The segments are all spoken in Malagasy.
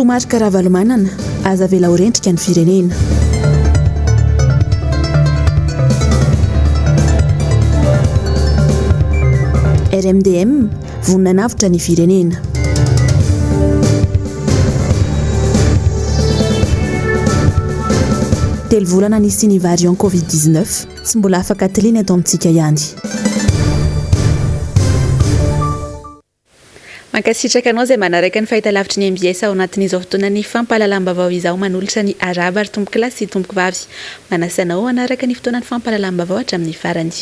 filomarika ravalomanana aza vela horendrika ny firenena. RMDM vonina navitra ny firenena. Telo volana nisy ny variant Covid-19 tsy mbola afaka tiliana eto amintsika ihany. Mankasitraka anao izay manaraka ny fahitalavitry ny MBS ao anatin'izao fotoana ny fampahalalam-baovao izao manolotra ny araba ary tomboky lahy sy tomboky vavy. Manasanao hanaraka ny fotoana ny fampahalalam-baovao hatramin'ny farany.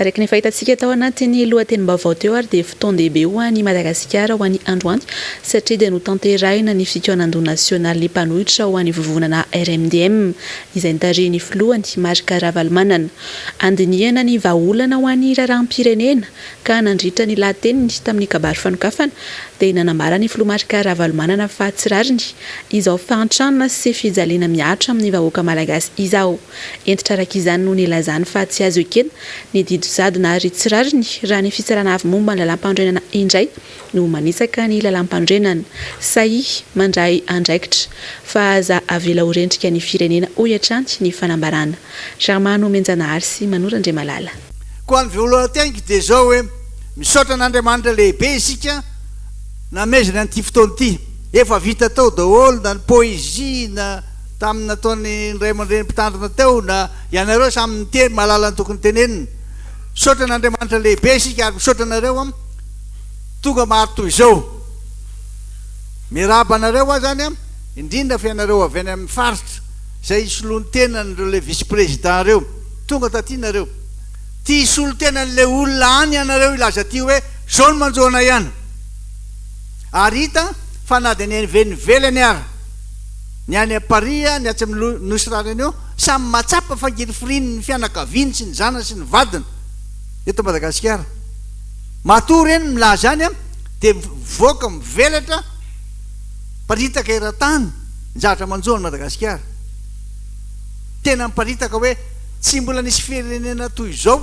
Araka ny fahitantsika tao anatin'ny lohatenim-baovao teo ary dia fotoan-dehibe ho an'i Madagasikara ho an'ny androany satria dia notanterahina ny fikaonan-doha nasionaly mpanohitra ho an'ny vovonana RMDM izay nitarihiny filohany Marika Ravalomanana. Andinihana ny vahaolana ho an'ny raharaham-pirenena ka nandritra ny lahateniny tamin'ny kabary fanokafana dia nanambara ny filoha Marika Ravalomanana fa tsy rariny izao fahantranona sy fijaliana miatra amin'ny vahoaka malagasy izao. Entitra araka izany no nilazany fa tsy azo ekena ny didy zadina ary tsy rariny raha ny fisarana avy momba ny lalam-pandrenana indray no manisaka ny lalam-pandrenana sahy mandray andraikitra fa aza avela horendrika ny firenena hoiatranty ny fanambarana. Germano Menjanahary sy Manorandre Malala. Koa ny voalohany dia zao hoe misaotra n'Andriamanitra lehibe isika namezana an'ity fotoana ity efa vita tao daholo na ny poezia na tamin'ny nataony ray aman-dreny mpitandrina teo na ianareo samy niteny mahalala ny tokony tenenina. Misaotra n'Andriamanitra lehibe isika ary misaotra anareo tonga maro toy izao. Miraba anareo zany indrindra fa ianareo avy any amin'ny faritra izay isoloany tenan'ireo le vice-président reo tonga taty nareo ty isolo tenan'le olona any anareo ilaza ty hoe zao no manjoana ihany ary hita fa na dia ny venivelany ary ny any Paris ny atsy amin'ny nosy rarany eo samy matsapa fangirifiriny ny fianakaviany sy ny zanany sy ny vadiny eto Madagasikara. Matory eny milaza any dia voaka mivelatra paritaka eran-tany nizatra manjoana Madagasikara. Tena miparitaka hoe tsy mbola nisy firenena toy izao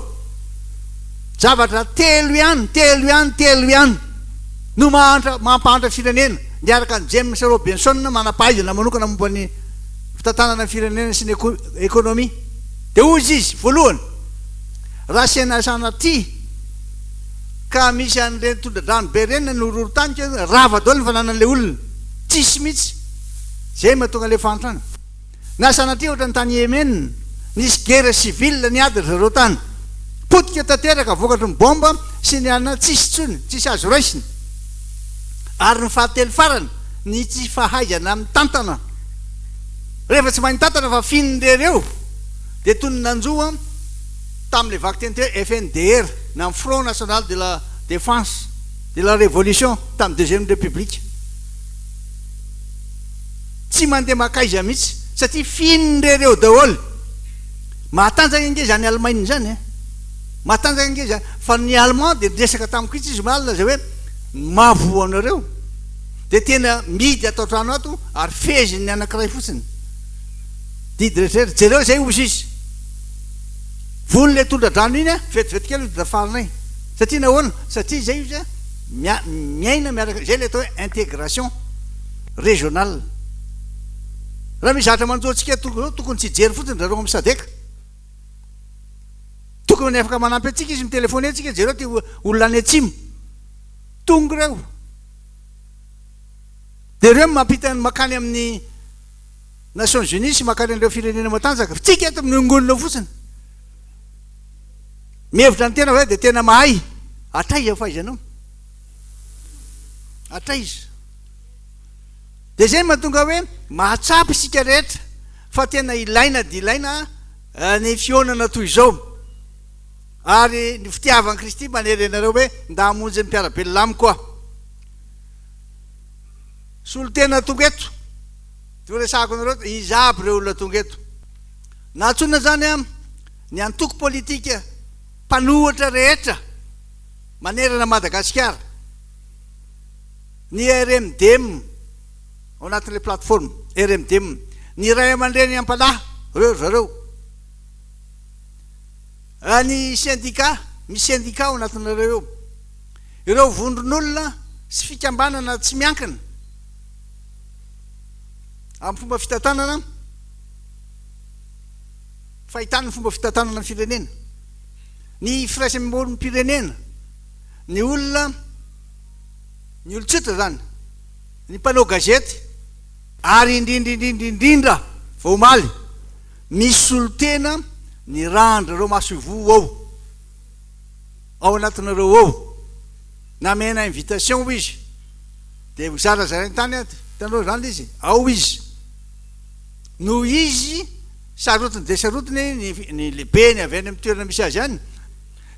zavatra telo ihany no mampahatra firenena ndiaraka ny James Robinson manapahaizana manokana momba ny fitantanana ny firenena sy ny ekonomia. Dia ozy izy voalohany raha senasana ty ka misy an'ireny tondra-drano be reny nororo-tany rava daholo ny fananan'le olona tsisy mihitsy zay mahatonga le fantrana. Na sanatria ohatra ny tany Yemen nisy guerre civile niady zareo tany potika tanteraka vokatry ny bomba sy ny ana tsisy tsony tsisy azo raisiny ary ny fahatelo farany ny tsy fahaizana amin'ny tantana rehefa tsy mahay tantana fa finin'reo dia toy ny nanjoa tamin'le vaky teny teo FNDR na Front National de la Défense de la Révolution tamin'ny deuxième république tsy mandeha makaiza mihitsy satria finin'reo daholo. Mahatanjaka inge zany Allemagne zany mahatanjaka inge zany fa ny Allemand dia resaka tamiko itsy izy malina zay hoe mavo anareo dia tena midy atao trano ato ary feziny ny anankiray fotsiny didy rehetrrehetra jereo zay ozy izy vony le tondra-drano iny vetivety kely dafarinay satria nahoana satria zay izy miaina miaraka zay le atao hoe intégration régionale. Raha mizatra manjoantsika tokony tsy jery fotsiny zareo amin'ny sadeka tokony afaka manampy atsika izy mitelefone atsika jereo ty olona any atsimo tongo reo dia reo mampitany makany amin'ny Nations Unies sy makany an'ireo firenena matanjaka tsika eto amin'ny ongonona fotsiny mihevitra ny tena hoe dia tena mahay atraiza fahaizanao atraiza. Dia zay mahatonga hoe mahatsapy isika rehetra fa tena ilaina dia ilaina ny fionana toy izao ary ny fitiavan'i Kristy manery anareo hoe nda hamonjy ny mpiara-belona amiko koa. Solo tena tonga eto dia resahako anareo iza aby ireo olona tonga eto na antsona zany ny antoko politika mpanohatra rehetra manerana Madagasikara ny RMDM ao anatin'le plateforme RMDM ny ray aman-dreny ampanahy reo zareo ny syndicat misy syndicat ao anatinareo eo ireo vondron'olona sy fikambanana tsy miankina amin'ny fomba fitantanana fahitana ny fomba fitantanana ny firenena ny firaisambolon'ny pirenena ny olona ny olo-tsotra zany ny mpanao gazety ary indrindrindrindrindrindra vaomaly misy olo tena ny randrareo masovo ao anatinareo ao namena invitation izy de zarazarainy tany tanao zany izy ao izy no izy sarotiny de sarotiny ny lehibe ny avy any amin'ny toerana misy azy any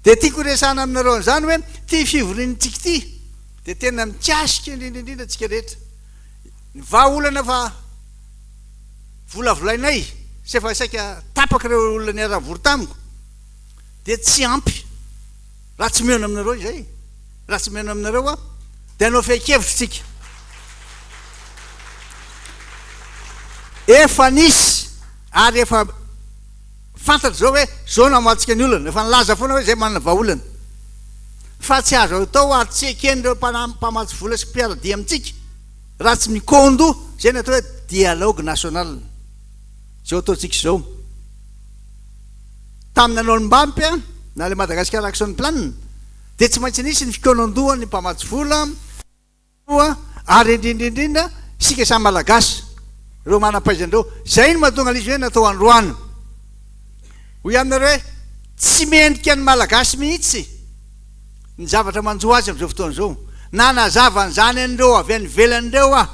de tiako resana aminareo an'izany hoe ty fivoriantsika ty de tena mikiasika indrindrindrindra tsika rehetra ny vaolana fa volavolainay sy fa saika tapaka reo olona ny aravory tamiko de tsy ampy raha tsy mihona aminareo izay raha tsy mihona aminareo de anao feikevitra tsika efa nisy ary efa fantatra zao hoe zao namatsika ny olana efa nilaza foana hoe zay manana vaolana fa tsy azo atao ary tsy eken'ireo mpamatsy vola sy mpiaradia amintsika raha tsy mikondo zay ny atao hoe dialogue national zao ataotsika zao tamin'ny an'olombampy na le Madagascar action plan de tsy maintsy nisy ny fikonondoha ny mpamatsy vola ary indrindrindrindra sika samy malagasy reo manam-paizandreo zay no mahatonga izy hoe natao androany hoy aminareo hoe tsy mendrika ny malagasy mihitsy ny zavatra manjo azy am'izao fotoana zao na nazava nyzany an'ireo avy any velan'ireo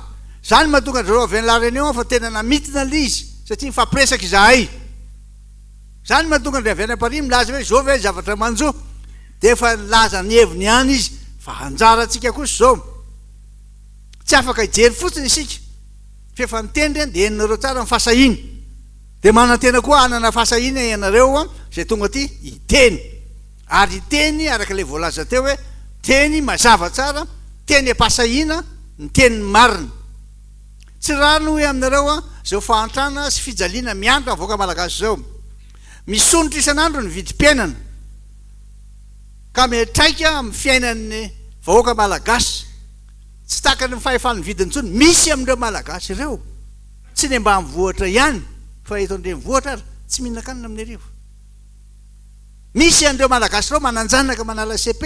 zany mahatonga andreo avy any la réunion fa tena namitina lizy satria mifampiresaka izahay zany mahatonga andreo avy any Paris milaza hoe zao ve zavatra manjo de efa laza ny heviny any izy fa anjaratsika kosa zao tsy afaka hijery fotsiny isika fefa nitendry de enonareo tsara mifasahiny de manantena koa anana fasahina ianareo zay tonga ty iteny ary iteny araka le voalaza teo hoe teny mazava tsara teny apasahina ny teny marina tsy rano hoe aminareo zao fahantrana sy fijaliana miandro avoaka malagasy zao misonitra isan'andro ny vidim-piainana ka metraika amin'ny fiainan'ny vahoaka malagasy tsy takany fahefany vidiny tsony misy amindreo malagasy ireo tsy ny mba mivoatra ihany fa eto andre mivoatra ary tsy mihinan-kanina amin'ny arivo misy andreo malagasy reo mananjanaka manala CP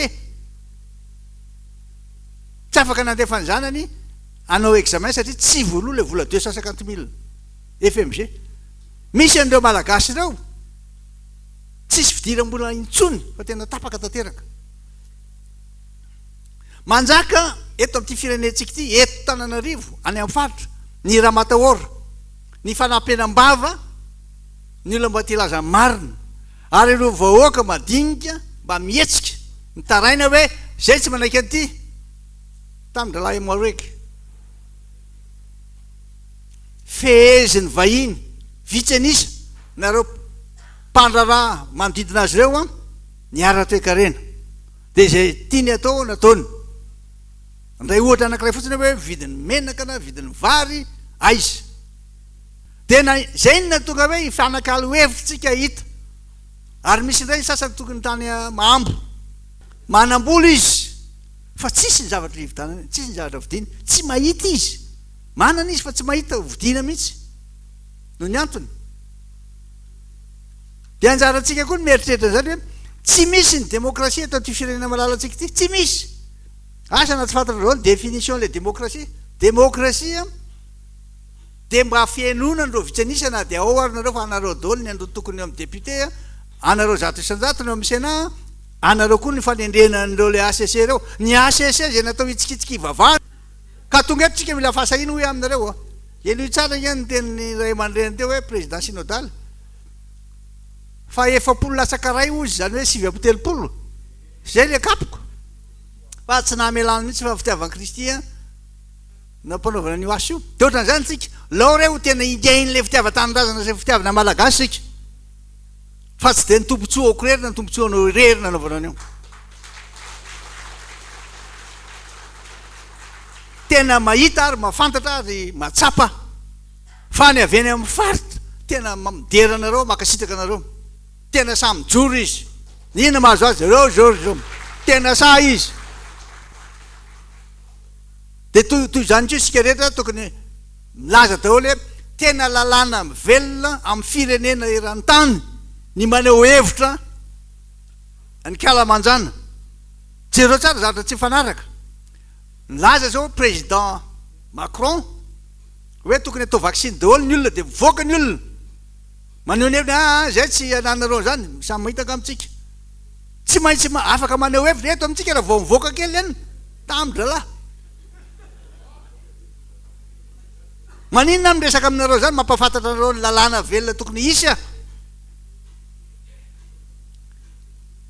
tsy afaka nandefa ny zanany anao examen satria tsy voaloha le vola 250 000 FMG misy andreo malagasy reo tsisy fidiram-bola intsony fa tena tapaka tanteraka manjaka eto amin'ity firenentsika ity eto Tananarivo any amin'ny faritra ny Ramatahora ny fanampenam-bava ny olona mba tilaza marina ary ireo vahoaka madinika mba mihetsika mitaraina hoe zay tsy manaiky an'ity tamin-dralahy Moareky feheziny vahiny vitsy anisa nareo mpandraraha manodidina azy ireo ny ara-toekarena de zay tiany atao nataony ndray ohatra anankiray fotsiny hoe vidiny menaka na vidiny vary aiza tena zay ny natonga hoe ifanakalo hevitsika hita ary misy indray ny sasany tokony tany mahambo manam-bola izy fa tsisy ny zavatra hivitanana tsisy ny zavatra vidiny tsy mahita izy manana izy fa tsy mahita vidina mihitsy no ny antony de anjarantsika koa ny mieritreritra zany hoe tsy misy ny demokrasia eto ty firenena malalatsika ity tsy misy asa na tsy fantatrareo ny définition le demokrasia de mba fiainona andreo vitsanisa na de ao ary nareo fa anareo dolo ny andro tokony eo amin'ny député anareo zato isan-jato ny eo amin'ny Sénat anareo koa ny fanendrenan'ireo le ACC reo ny ACC zay natao hitsikitsika ivavahana ka tonga eto tsika mila fasahina hoe aminareo eno tsara igny ny tenin'ny ray aman-dreny teo hoe président synodal fa 7 lasakaray ozy zany hoe 7 zay le kapoko fa tsy namelany mihitsy fa fitiavan'i Kristy nampanaovana an'io asa io de ohatran'izany tsika lao reo tena indiain'le fitiava-tanindrazana zay fitiavana malagasy sika fa tsy de ny tombontsoa aoko rerina ny tombontsoa anao rerina anaovana an'io tena mahita ary mahafantatra ary matsapa fa ny aveny amin'ny faritra tena midera anareo makasitaka anareo tena sa mijoro izy nina mahazo azy reo zao tena sa izy de toy zany ko sika rehetra tokony milaza daholo hoe tena lalàna velona amin'ny firenena eran-tany ny maneho hevitra ny kalamanjana jereo tsara zavatra tsy fanaraka milaza zao président Macron hoe tokony atao vaksiny daholo ny olona dia mivoaka ny olona maneho ny hevitra zay tsy ananareo zany samy mahitaka amintsika tsy maintsy afaka maneho hevitra eto amintsika raha vao mivoaka kely any tamindra maninona miresaka aminareo zany mampafantatra anareo ny lalàna velona tokony isy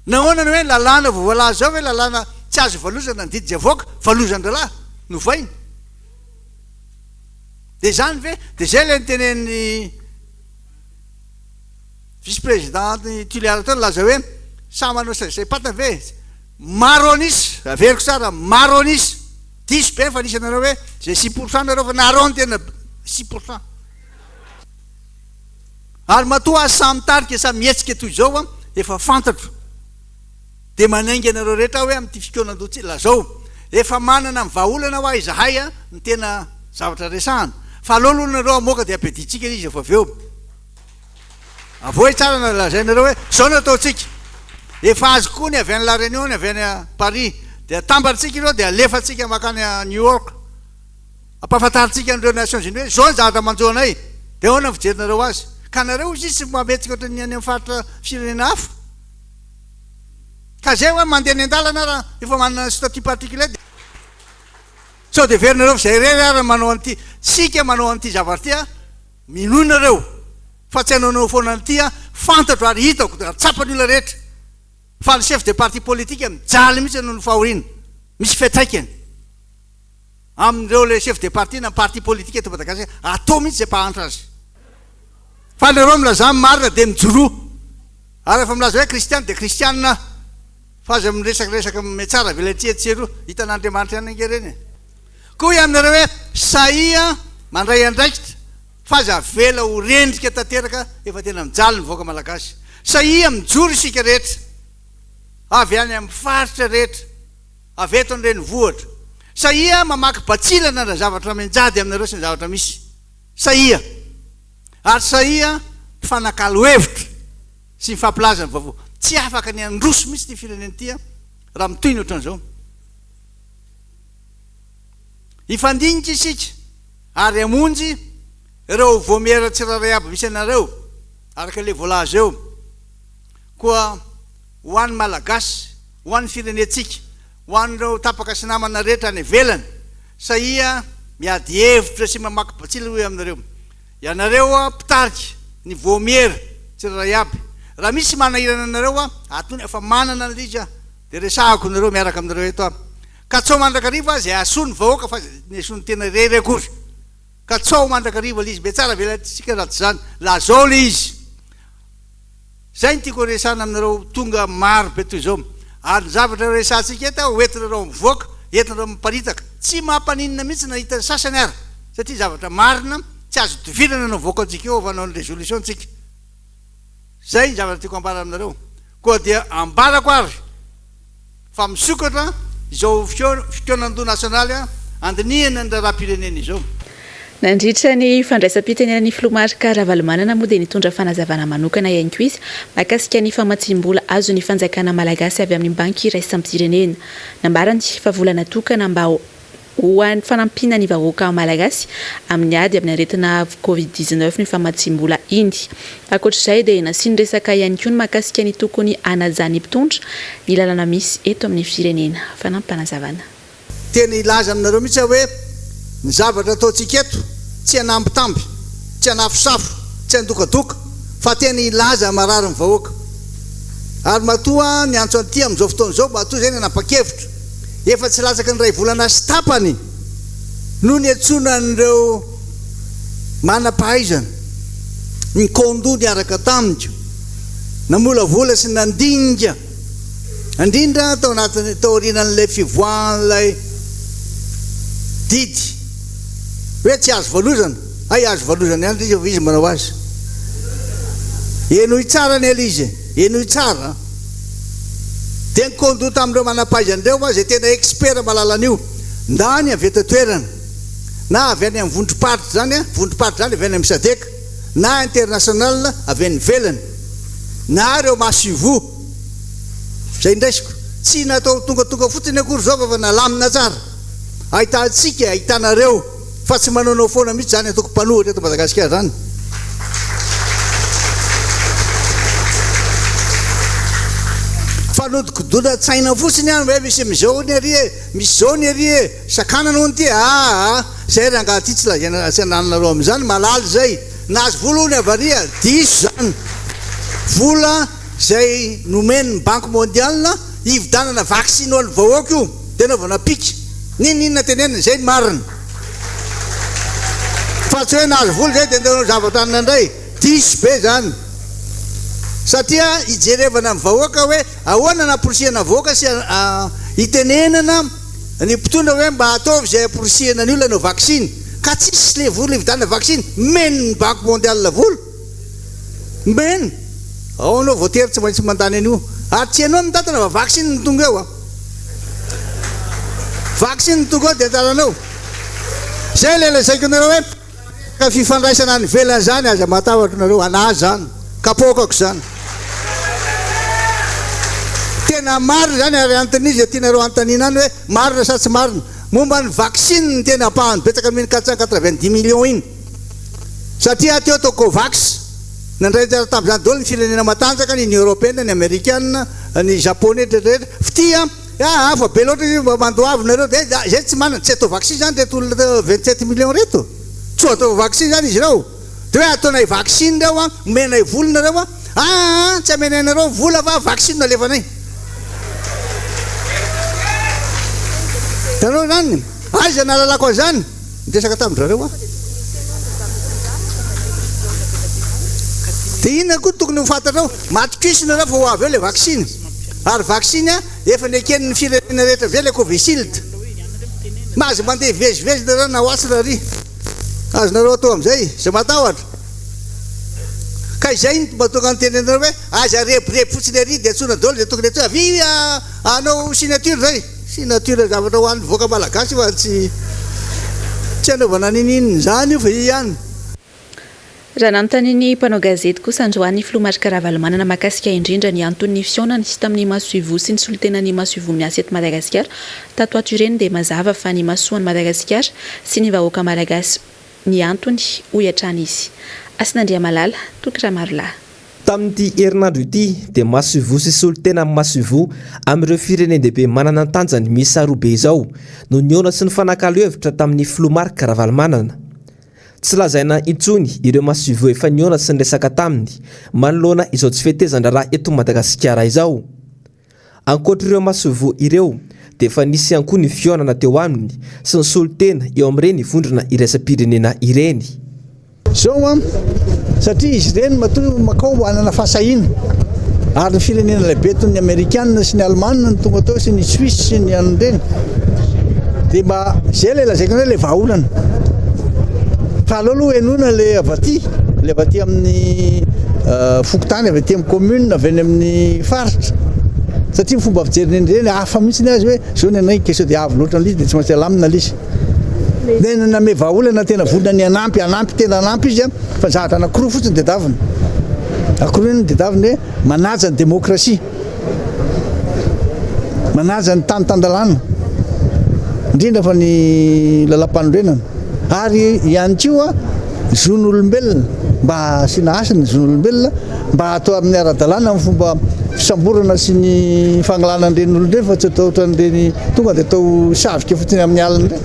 nahoanany hoe lalàna voalaza zao hoe lalàna tsy azo valozana ny didy avoaka valozan-dralahy novainy de zany ve de zay le nytenen'ny vice président tiliara tao laza hoe samanao zay patana ve maro anisy averiko tsara maro anisy diso be fa nisy anareo hoe zay 6% nareo fa nareo ny tena 6%. Ary matoa samy tarika samy mihetsika toy zao efa fantatro de manaingy anareo rehetra hoe amin'ity fikonan-dotsy lazao efa manana ny vahaolana ho izahay ny tena zavatra resahana fa alolo nareo amoka de apeditsika izy efa aveo avoe tsara na lazainareo hoe zao no ataotsika efa azy koa ny avy any la réunion ny avy any Paris de atambatsika ireo de alefatsika makany a New York ampafantaritsika an'ireo Nations Unies hoe zao ny zavatra manjoanay de ahoana ny fijerinareo azy ka nareo izy tsy mametsika ohatra ny any amin'ny faritra firenena hafa ka zay hoe mandeha ny an-dalana raha efa manana statut particulier sao de verinareo zay rery ary manao an'ity sika manao an'ity zavatra ty minonareo fa tsy hanao foana an'ity fantatro ary hitako de tsapany olona rehetra fa ny chef de parti politique mijaly mihitsy noho ny fahoriana misy fiatraikany amin'ireo le chef de parti na parti politique eto Madagasikara atao mihitsy zay mpahantra azy fa lereo milaza marina de mijoroa ary efa milaza hoe kristiana de kristianina fa aza miresakaresaka me tsara velatsyetsero hitan'Andriamanitra ihany angereny koa i aminareo hoe saia mandray andraikitra fa aza vela ho rendrika tanteraka efa tena mijaly ny voaka malagasy saia mijoro isika rehetra avy any amin'ny faritra rehetra avy eto an'ireny vohatra saia mamaky batsilana na zavatra menjady aminareo sy ny zavatra misy saia ary saia fanakalo hevitra sy nyfampilaza ny vaovao tsy afaka ny androso mihitsy ty firenena ty raha mitoyny ohatran'izao ifandinika isika ary amonjy ireo vomiera tsiraray aby misy anareo araka le voalaza eo koa ho an'ny malagasy ho an'ny firenetsika ho an'ireo tapaka sy namana rehetra any velany saia miady hevitra sy mamaky batsila hoe aminareo ianareo mpitarika ny vomiera tsiraray aby raha misy manahirana anareo atony efa manana an'lizy de resahako nareo miaraka aminareo eto ka tsao mandrakariva zay asony vahoaka fa ny asony tena rery akory ka tsao mandrakariva lizy be tsara velatsika raha tsy zany la zao le izy zay ny tiako resana aminareo tonga maro be toy zao ary ny zavatra resantsika eto hoentinareo mivoaka entinareo miparitaka tsy mampanina mihitsy nahita ny sasany ary satria zavatra marina tsy azo tovirana no voaka antsika eo vanao ny résolution tsika zay ny zavatra tiako ambara aminareo koa dia ambarako ary fa misokatra izao fikonan-do nasionaly andinihana ny raharam-pirenena izao nandritra ny fandraisam-pitenena ny filomarika Ravalomanana moa dia nitondra fanazavana manokana ihany koa izy mahakasika ny famatsim-bola azo ny fanjakana malagasy avy amin'ny banky iraisam-pirenena nambarany fa vola natokana mba ho an'ny fanampina ny vahoaka malagasy amin'ny ady amin'ny aretina Covid-19 ny famatsim-bola indy ankoatr'izay dia nasiany resaka ihany koa ny mahakasika ny tokony anajany mpitondra ny lalana misy eto amin'ny firenena fanampanazavana tena ilaza aminareo mihitsy hoe ny zavatra ataotsika eto tsy anambitamby tsy anafosafo tsy andokadoka fa tena ilaza marary ny vahoaka ary matoa ny antso an'ity amin'izao fotoana izao matoa zay ny anapa-kevitra efa tsy latsaka ny ray volana sy tapany no ny antsonan'ireo manam-pahaizana ny kondo ny araka tamiko namolavola sy nandinika indrindra tao anatin'ny taorinan'lay fivoahan'lay didy hoe tsy azo valozana ay azo valozana ihany izy izy manao azy enoy tsara ny alizy enoy tsara de ny kondoto am'ireo manam-pahaizan'ireo zay tena expert malalan'io ndany avy eto toerana na avy any amin'ny vondroparitra zany a vondroparitra zany avy any amin'ny sadeka na international avy any velany na reo masoivo zay indraisiko tsy natao tongatonga fotsiny akory zao fa nalamina tsara ahitantsika ahitanareo fa tsy manaonao foana mihitsy zany ataoko mpanohatra eto Madagasikara zany fanodikodona tsaina fotsiny any hoe misy mizao ny ary misy zao ny ary sakana noho ny ty zay rangaha ty tsy lazaina tsy ananareo am'izany malaly zay nahazo vola ony avaria diso zany vola zay nomeny banque mondiale hividanana vaccine ho an'ny vahoaka io tena vanapika ninina tenenina zay ny marina fa tsy hoe nahazo vola zay de ndanao zava-tanana indray diso be zany satria ijerevana amin'ny vahoaka hoe ahoana naporisihana vahoaka sy hitenenana ny mpitondra hoe mba ataovy zay aporisihana ny olona nao vaccine ka tsisy le vola hividanana vaccine meny ny banque mondiale vola meny ao anao voatery tsy maintsy mandany an'io ary tsy anao mitatana fa vaccine ny tonga eo vaccine ny tonga eo de taranao zay lelazaiko nareo hoe ka fifandraisana ny velany zany aza matahotra nareo anazy zany kapokako zany tena marina zany ary antanizy tianareo antanina any hoe marina sa tsy marina momba ny vaccine ny tena apahany betsaka miny 490 millions iny satria teo to Covax nandray anjara tamin'izany daholo ny firenena matanjaka ny européenne ny américaine ny japonais rehetrarehetra ftia fa be loatra izy mba mandoavinareo de zay tsy manana tsy atao vaccine zany reto olona 27 millions reto tsy atao vaccine zany izy ireo de hoe ataonay vaccine reo menay volinareo tsy amenaynareo vola fa vaccine nalefanay tanao zany aiza nalalako an'izany midresaka tamindrareo de inona koa tokony mifantatrao matokisina reo fa ho avy eo le vaccine ary vaccine efa neken'ny firenena rehetra ve le Covishield mahazo mandeha vezivezy nareo na oasina ry azonareo atao am'izay zay matahotra ka izay mba tonga nytenenareo hoe aza repirepy fotsiny ary de antsona daholo de tokony atao avy anao signature zay signature zavatra hoan'ny voaka malagasy fa tsy anaovana nininy zany io fa ihany raha nanontany mpanao gazety kosa androany filomarika Ravalomanana mahakasika indrindra ny antony fiaonany sy tamin'ny masoivo sy ny solitenany masoivo miasa eto Madagasikara tato ato ireny dia mazava fa ny masoany Madagasikara sy ny vahoaka malagasy ny antony hoiatrany izy Asinandriamalala tokra marolahy tamin'ity herinandro ity dia masoivo sy solitena masoivo amin'ireo firenendehibe manana ny tanjany misy arobe izao no niona sy ny fanakalo hevitra tamin'ny filomarika Ravalomanana. Tsy lazaina intsony ireo masoivo efa niona sy ny resaka taminy manoloana izao tsy fetezan-draharaha eto Madagasikara izao. Ankoatr'ireo masoivo ireo dia efa nisy ihany koa ny fihaonana teo aminy sy ny solitena eo amin'ireny vondrona iraisam-pirenena ireny. Zao satria izy ireny matoa makao anana fahasahina ary ny firenena lehibe toy ny Amerikanina sy ny Alemana ny tonga tao sy ny Suisse sy ny an'ireny dia mba zay le lazaiko hoe le vahaolana fa aloha enona le avaty amin'ny fokotany avy aty amin'ny commune avy any amin'ny faritra satria fomba fijeriny ireny hafa mihitsy ny azy hoe zao ny anay keso dia avy loatra n'izy dia tsy maintsy alamina l'izy de naname vahaolana tena vonona ny anampy tena anampy izy fa zavatra anankiroa fotsiny dedavina akoroa ny dedavina hoe manaja ny demokrasia manaja ny tany-tandalana indrindra fa ny lalam-panorenana ary ihany koa zon'olombelona mba asina asany zon'olombelona mba atao amin'ny ara-dalàna amin'ny fomba fisamborana sy ny fangalana an'ireny olon'ireny fa tsy atao ohatran'ireny tonga dia atao savika fotsiny amin'ny alina ireny.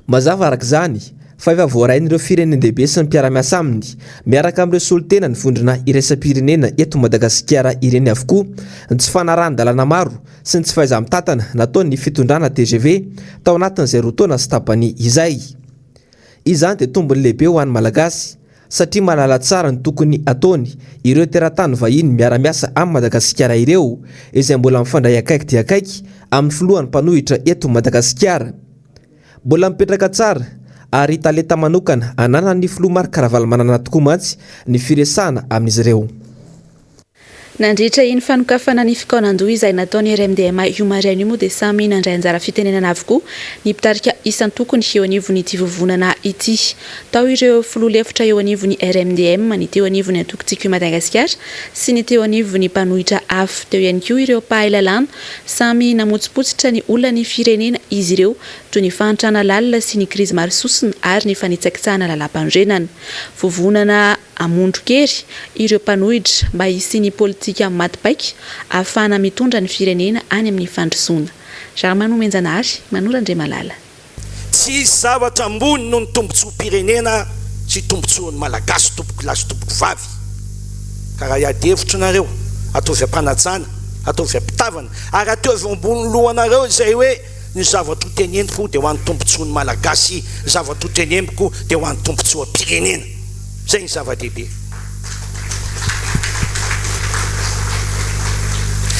Mazava araka izany fa efa voarain'ireo firenendehibe sy ny mpiara-miasa aminy miaraka amin'ireo solitena ny vondrona iraisam-pirenena eto Madagasikara ireny avokoa ny tsy fanarahan-dalàna maro sy ny tsy fahaiza-mitantana nataon'ny fitondrana TGV tao anatin'izay roataona sy tapany izay. Izany dia tombony lehibe ho an'ny malagasy satria malala tsara ny tokony ataony ireo teratany vahiny miara-miasa amin'ny Madagasikara ireo izay mbola mifandray akaiky dia akaiky amin'ny filohan'ny mpanohitra eto Madagasikara. Mbola mipetraka tsara ary talenta manokana ananan'ny filomarika Ravalomanana tokoa mantsy ny firesahana amin'izy ireo. nandritra iny fanokafana ny fikaonandoha izay nataony RMDM io maraina io moa dia samy nandray anjara fitenenana avokoa ny mpitarika isan-tokony eo anivony ity vovonana ity. Tao ireo filoha-hevitra eo anivony RMDM ny teo anivony antokontsika i Madagasikara sy ny teo anivony mpanohitra afo. Teo ihany koa ireo mpahay-lalàna samy namotsipotsitra ny olona ny firenena izy ireo toy ny fahantrana lalina sy ny krizy maro sosina ary ny fanitsakitsahana lalam-pandrenana. Vovonana amondro kery ireo mpanohitra mba hisy politika matipaika ahafahana mitondra ny firenena any amin'ny fandrosoana. Jarmano Menjanary, Manora Andriamalala. Tsy zavatra ambony no ny tombontsoa pirenena sy tombontsoan'ny malagasy tompoko lasy tompoko vavy. Karaha iady hevitra nareo, ataovy ampanajana, ataovy ampitavana, ary ataovy ambony lohanareo izay hoe ny zavatra hoteneniko dia ho an'ny tombontsoan'ny malagasy, zavatra hoteneniko dia ho an'ny tombontsoa pirenena. Zay ny zava-dehibe.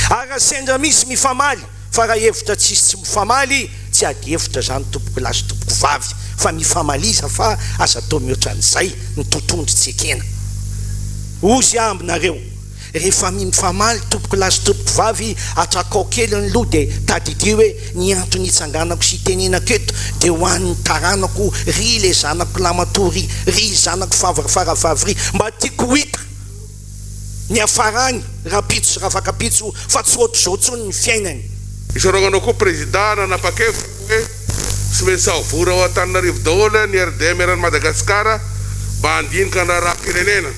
Ara sendra misy mifamaly fa raha hevitra tsisy tsy mifamaly tsy ady hevitra zany tompoko lasy tompoko vavy fa mifamaliza fa asa atao mihoatra an'izay ny tontondry tsy ekena. Ozy ambinareo rehefa mifamaly tompoko lasy tompoko vavy atrakao kely ny loha dia tadidio hoe ny antony hitsanganako sy tenenako eto dia ho an'ny taranako ry le zanako lamatory ry zanako favafaravavy ry mba tiako hita ny afarany rapitso sy ravakapitso fa tsy ohatry zao tsony ny fiainany. Isoragana koa président nanapa-kevitra hoe sy maintsy savora ao Antananarivo daholo ny RDM eran'ny Madagasikara mba handinika na raha-pirenena.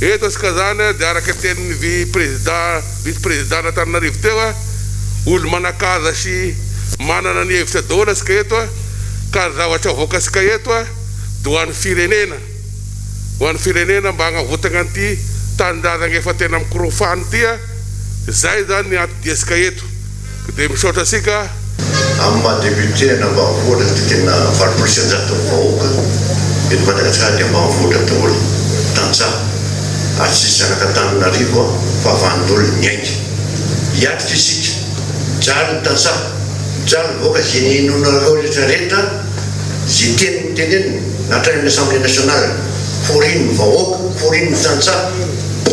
Eto asika zany dia araka tenin'ny vice-président Antananarivo teo olo manakaza sy manana ny hevitra daholo asika eto ka zavatra avoaka asika eto dia ho an'ny firenena. Ho an'ny firenena mba hagnavotana an'ity tanindrazana efa tena mikorofany ity zay zany ny antodiasika eto dia misaotra asika amin'ny mahadebuté na ambanivohitra dia tena valopolo sy anjato vahoaka eto Madagasikara dia ambanivohitra daholo tantsaha ary tsisy zanaka Antananarivo fa avandolo miainga hiatrika isika jalo tantsaha jalo voaka zay ninonareo rehetrarehetra zay teny tenenina nahatrany Assemblée nationale foriny vahoaka foriny tantsaha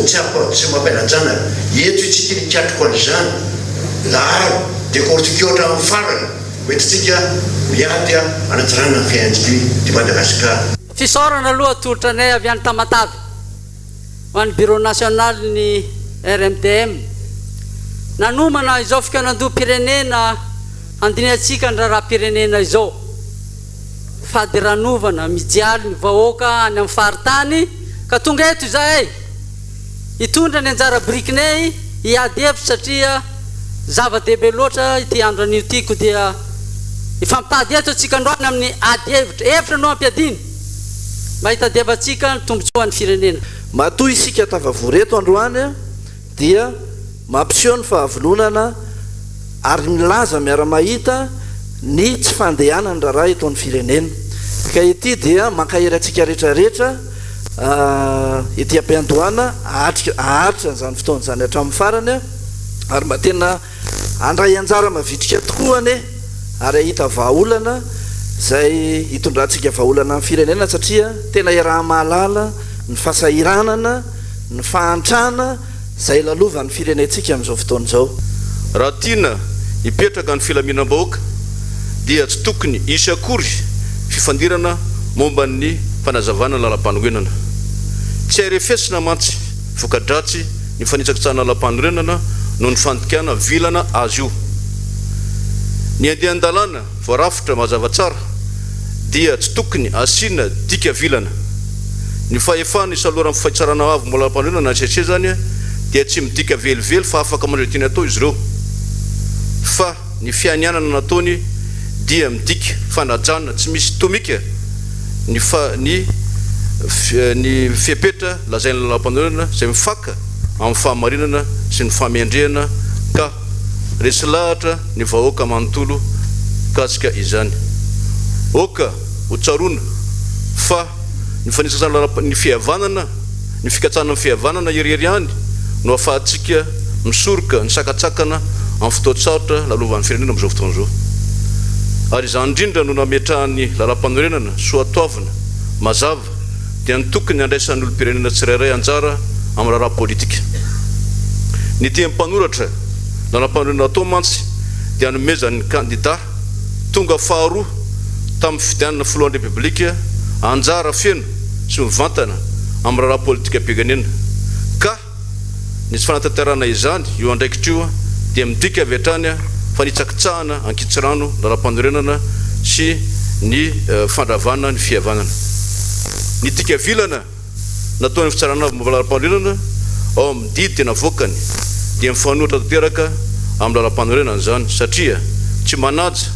tsy mampianajana eto itsika nikatriko an'izany laharo dia kortikiotra amin'ny farany hoentintsika miady anatsarana ny fiaintsika ty Madagasikara. Fisaorana aloha tolotranay avy any Tamatavy ho an'ny bureau national ny RMDM nanomana izao fikaonandoha pirenena andiniantsika ny raha-pirenena izao fady ranovana mijialy ny vahoaka any amin'ny faritany ka tonga eto izay hitondra ny anjara brikinay hiady hevitra satria zava-dehibe loatra ity andro an'io tiako dia ifampitady eto atsika androany amin'ny ady hevitra no ampiadiny mba hitadiavantsika ny tombontsoan'ny firenena. Matoy isika tavavoreto androany dia mampiseho ny fahavononana ary milaza miara-mahita ny tsy fandehanany raharaha eto amin'ny firenena. Ka ity dia mankahery atsika rehetrarehetra ety am-piandohana aharitra n'izany fotoana izany hatramin'ny farany ary mba tena andray anjara mavitrika tokoa ane ary ahita vahaolana zay hitondrantsika vahaolana amin'ny firenena satria tena iaraha mahalala ny fahasahiranana ny fahantrana zay lalova ny firenentsika amin'izao fotoana izao. Raha tiana hipetraka ny filaminam-bahoaka dia tsy tokony hisy akory fifandirana momba ny fanazavana lalam-panorenana. Tsy arefesina mantsy voka-dratsy ny fanitsakitsahana lalam-panorenana no ny fandikana vilana azy io. Ny andehan-dalàna voarafitra mazava tsara dia tsy tokony asiana dika vilana. Ny fahefana isaloran'ny fahitsarana avy mola lalam-panorenana asese zany dia tsy midika velively fa afaka mandray tiana atao izy ireo. Fa ny fianianana nataony dia midika fanajana tsy misy tomika ny fiapetra lazaina lalam-panorenana zay mifaka amin'ny fahamarinana sy ny fahamendrehana ka resy lahatra ny vahoaka manontolo kasika izany. Oka ho tsarona fa ny fanisasana ny fihavanana ny fikatsana ny fihavanana iriry any no ahafahantsika misoroka ny sakatsakana amin'ny fotoatsarotra lalovan'ny firenena amin'izao fotoana izao. Ary izany indrindra no nametrahany lalam-panorenana soatoavana mazava dia ny tokony andraisan'ny olo-pirenena tsirairay anjara amin'ny raharaha politika. ny tem-panoratra lalam-panorenana atao mantsy dia hanomezan'ny candidat tonga faharoa tamin'ny fifidianana filohan'ny repoblika anjara feno sy mivantana amin'ny raharaha politika am-pirenena ka nisy fanatanterana izany io andraikitra io dia midika avy hatrany fa nitsakitsahana ankitsirano lalam-panorenana sy ny fandravana ny fihavanana ny dika vilana nataony fitsarana avy momba lalam-panorenana ao amin'ny didy tena voakany dia mifanohitra tanteraka amin'ny lalam-panorenana zany satria tsy manaja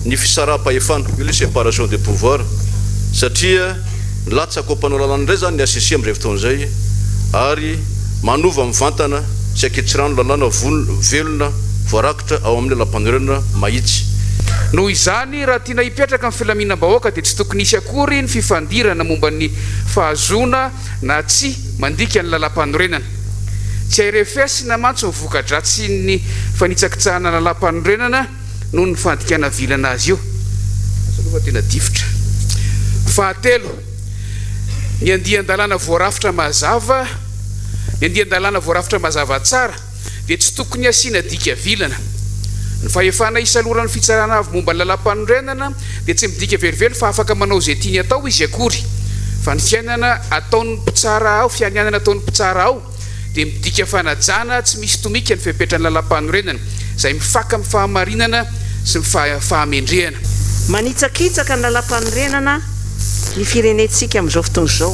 ny fisaraha-pahefana io le séparation des pouvoirs satria latsaka ampanao lalana indray zany ny ACC amin'izay fotoan'izay ary manova mivantana sy ankitsirano lalàna velona voarakitra ao amin'ny lalam-panorenana mahitsy. Noho izany raha tiana hipetraka amin'ny filaminam-bahoaka dia tsy tokony hisy akory ny fifandirana momba ny fahazona na tsy mandika ny lalam-panorenana. Tsy hairefesina mantsy mivoka-dratsy ny fanitsakitsahana lalam-panorenana noho ny fandikana vilana azy io. Tena difitra. Fahatelo, ny andian-dalàna voarafitra mazava, ny andian-dalàna voarafitra mazava tsara dia tsy tokony asiana dika vilana. Ny fahefana isaloran'ny fitsarana avy momba ny lalam-panorenana dia tsy midika velively fa afaka manao izay tiany atao izy akory. Fa ny fiainana ataon'ny mpitsara ao, fianianana ataon'ny mpitsara ao dia midika fanajana tsy misy tomika ny fipetrany lalam-panorenana izay mifaka amin'ny fahamarinana sy ny fahamendrehana. Manitsakitsaka ny lalam-panorenana ny firenentsika amin'izao fotoana izao.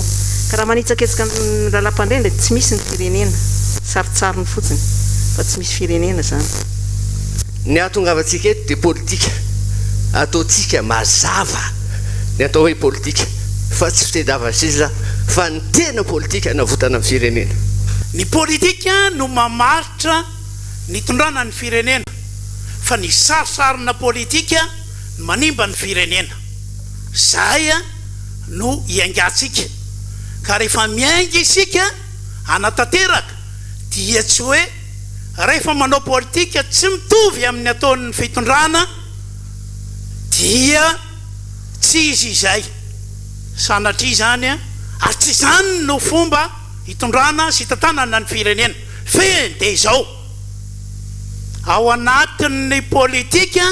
Ka raha manitsakitsaka ny lalam-panorenana tsy misy ny firenena, saritsariny fotsiny fa tsy misy firenena zany. Ny ahatongavantsika eto dia politika, ataontsika mazava ny atao hoe politika fa tsy fitadiavan-tseza fa ny tena politika navotana amin'ny firenena. Ny politika no mamaritra ny tondrana ny firenena fa ny sarisarina politika no manimba ny firenena. Zay no iangatsika ka rehefa miainga isika anatanteraka dia tsy hoe rehefa manao politika tsy mitovy amin'ny ataon'ny fitondrana dia tsy izy izay sanatria zany ary tsy zany no fomba hitondrana sy tantanana ny firenena fe dia izao ao anatin'ny politika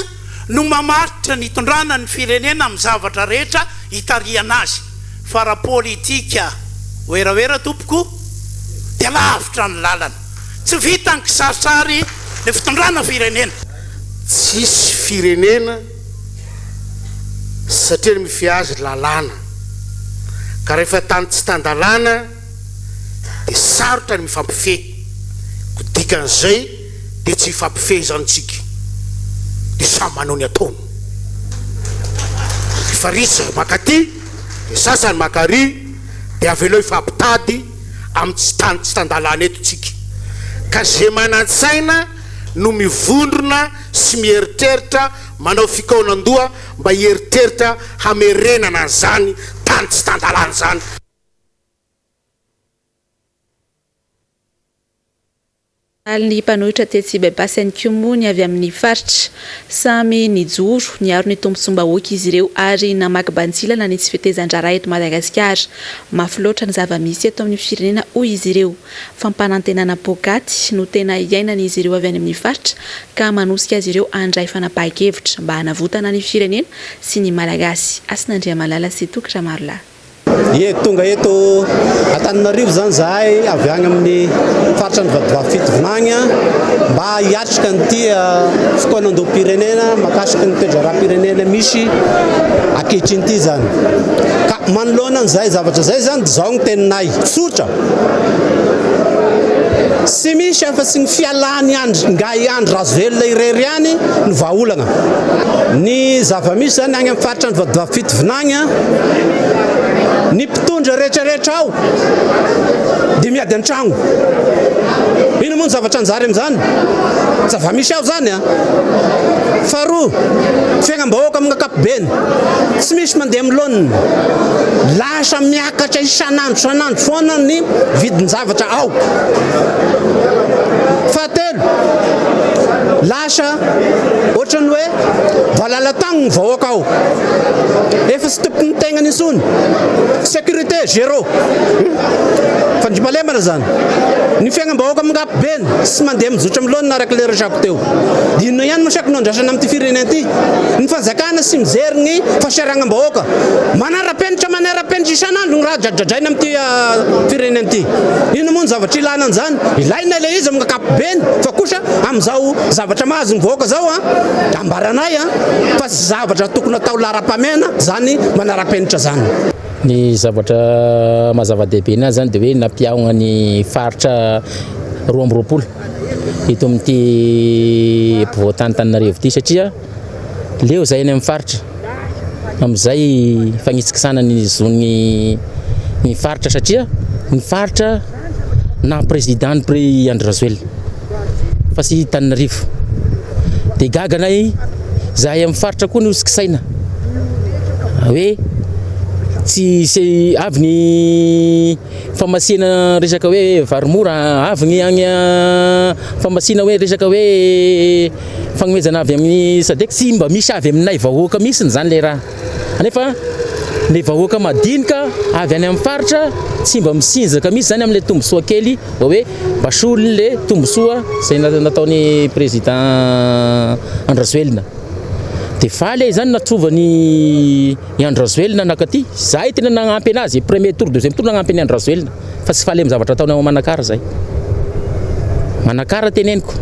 no mamaritra ny hitondrana ny firenena amin'ny zavatra rehetra hitariana azy. Fa raha politika oeraoera tompoko dia lavitra ny lalana, tsy vita ny kisarisary ny fitondrana firenena. Tsisy firenena satria mifiazy lalàna ka rehefa tany tsy tandalàna dia sarotra ny mifampifehy. Ko dikan'izay dia tsy hifampifehizantsika dia samy manao ny ataony. Rehefa risy makaty dia sasany makary dia aveleo hifampitady amin'ny tsy tandalàna eto tsika. Ka zay manan-tsaina no mivondrona sy mieritreritra manao fikaonan-doha mba hieritreritra hamerenana an'izany tany tsy tandalàna zany. Ny mpanohitra Tetsibe Baseny Kiomony avy amin'ny faritra samy nijoro niaro ny tombontsom-bahoaka izy ireo ary namaky banjilana ny tsy fitezan-draharaha eto Madagasikara. Mafy loatra ny zava-misy eto amin'ny firenena hoy izy ireo. Fampanantenana pogaty no tena iainan'izy ireo avy any amin'ny faritra ka manosika azy ireo handray fanapahan-kevitra mba hanavotana ny firenena sy ny malagasy. Asin'Andriamalala sy Tokatra Marla. Tonga eto Antananarivo zany zahay avy any amin'ny faritra ny Vadivavy-Fitovagna mba hiatrika nyity fikoanan-doham-pirenena mahakasika ny tendra-raha-pirenena misy ankehitriny ity zany. Ka manoloana an'izay zavatra zay zany dia izao ny teninay tsotra. Sy misy fa sy ny fialany andro razo velona irery ihany no vahaolana. Ny zava-misy zany any amin'ny faritra ny Vadivavy-Fitovagna ny mpitondra rehetrarehetra ao dia miady an-tragno. Ino moa ny zavatra anjary amin'izany? Zava-misy ao zany a. Faharoa, fiainam-bahoaka amin'ny ankapobeny tsy misy mandeha milonina, lasa miakatra isan'andro foana ny vidin-javatra ao. Fahatelo, lasa ohatrany hoe valalan-tagno ny vahoaka ao, efa sy tompony tegnany intsony, sécurité zéro. Fandriampahalemana zany. ny fiainam-bahoaka amin'ny ankapobeny sy mandeha mizotra miloana araka le resako teo dia inona ihany mosaky no andrasana amin'ity firenena ity ny fanjakana sy mijery ny fahasiaragam-bahoaka manara-penitra isan'andro ny raha dradradraina amin'ity firenena ity ino moa ny zavatra ilana an'izany ilaina le izy amin'ny ankapobeny fa kosa amin'izao zavatra mahazo ny vahoaka zao ambaranay fa sy zavatra tokony atao lara-pamena zany manara-penitra zany ny zavatra mazava-dehibe na zany dia hoe nampiahona ny faritra 2020 ito amin'ity mpivoatan'Antananarivo ity satria leo zay any amin'ny faritra amin'izay fagnitsikisana ny zony ny faritra satria ny faritra na président Andry Rajoelina fa sy Antananarivo dia gaganay zahay amin'ny faritra koa ny osiksaina hoe tsy avy ny famasina resaka hoe varimora avy ny agny famasina hoe resaka hoe fagnomezana avy amin'ny sadek tsy mba misy avy aminay vahoaka misy zany le raha anefa le vahoaka madinika avy any amin'ny faritra tsy mba misinjaka misy zany amin'le tombosoa kely hoe basolony le tombosoa zay nataony président Andry Rajoelina dia faly zany natrovany Andry Rajoelina nakaty zahay tena nagnampy anazy premier tour deuxième tour nagnampy ny Andry Rajoelina fa tsy faly amin'ny zavatra ataony Manakara zay Manakara teneniko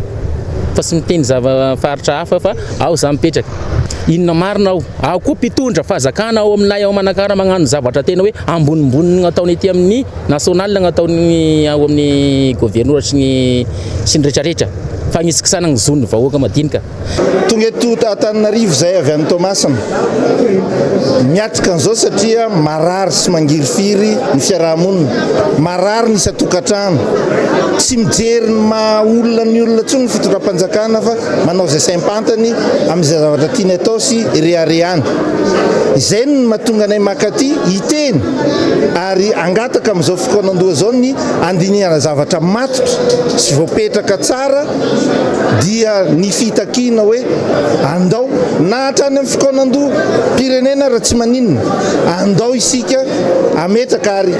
fa sy miteny zava-faritra hafa fa ao za mipetraka inona marina ao koa mpitondra fahazakana ao aminay ao Manakara magnano zavatra tena hoe ambonimbonina ataony ety amin'ny national nataony ao amin'ny gouverneur sy ny rehetrarehetra fagnisikisana ny zony vahoaka madinika tonga eto Antananarivo zay avy any Tomasina miatrika an'izao satria marary sy mangirifiry ny fiarahamonina marary ny isatokantrano tsy mijery ny olona tsony ny fitondram-panjakana fa manao zay saim-pantany amin'izay zavatra tiany atao sy reharehany izay ny mahatonga anay makaty hiteny ary angataka amin'izao fotoanandoha zao ny andinihana zavatra matotra sy voapetraka tsara dia ny fitakina hoe andao na hatrany amin'ny fotoanandoha pirenena raha tsy maninona andao isika ametraka ary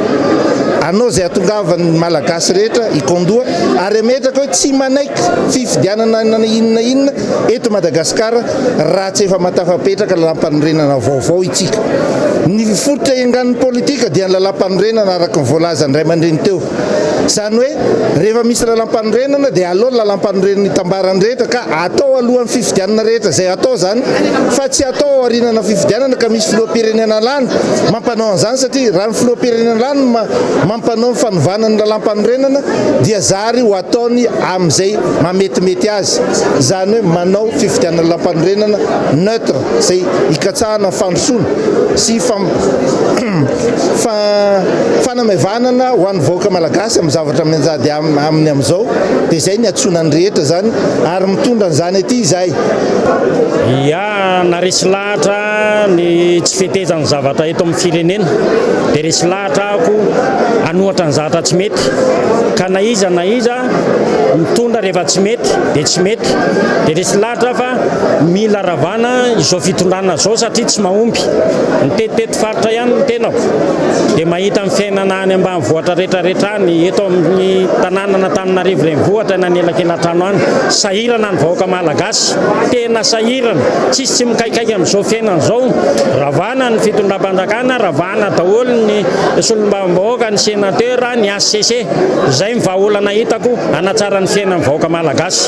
anao zay atongavany malagasy rehetra ikondoa ary ametraka hoe tsy manaiky fifidianana inona eto Madagasikara raha tsy efa matafapetraka lalam-panorenana vaovao itsika ny fototra iangan'ny politika dia ny lalam-panorenana araka ny voalazany ray aman-dreny teo zany hoe rehefa misy lalam-panorenana dia aleo lalam-panorenana itambarany rehetra ka atao alohan'ny fifidianana rehetra zay atao zany fa tsy atao arinana fifidianana ka misy filoham-pirenena lany mampanao an'izany satria raha ny filoham-pirenena lany mampanao ny fanovana ny lalam-panorenana dia zary ho ataony amin'izay mametimety azy zany hoe manao fifidianana lalam-panorenana neutre zay ikatsahana fandrosoana sy fanamavanana ho an'ny vahoaka malagasy amin'ny zavatra amin'anjady aminy amin'izao dia izay ny atsonany rehetra zany ary mitondra an'izany aty izahay na resy lahatra ny tsy fetezany zavatra eto amin'ny firenena dia resy lahatra ako anohatra ny zavatra tsy mety ka na iza mitondra rehefa tsy mety dia tsy mety dia resy lahatra fa mila ravana izao fitondrana zao satria tsy mahomby ny tetiteto faritra ihany ny tenako dia mahita amin'ny fiainana any ambany vohatra rehetrarehetra any eto amin'ny tanàna na Antananarivo renivohitra na anelakelatrano any sahirana ny vahoaka malagasy tena sahirana tsisy tsy mikaikaiky amin'izao fiainana zao ravana ny fitondram-panjakana ravana daholo ny solombam-bahoaka ny sénateur ny ACC zay mivahaolana hitako hanatsara ny fiainan'ny vahoaka malagasy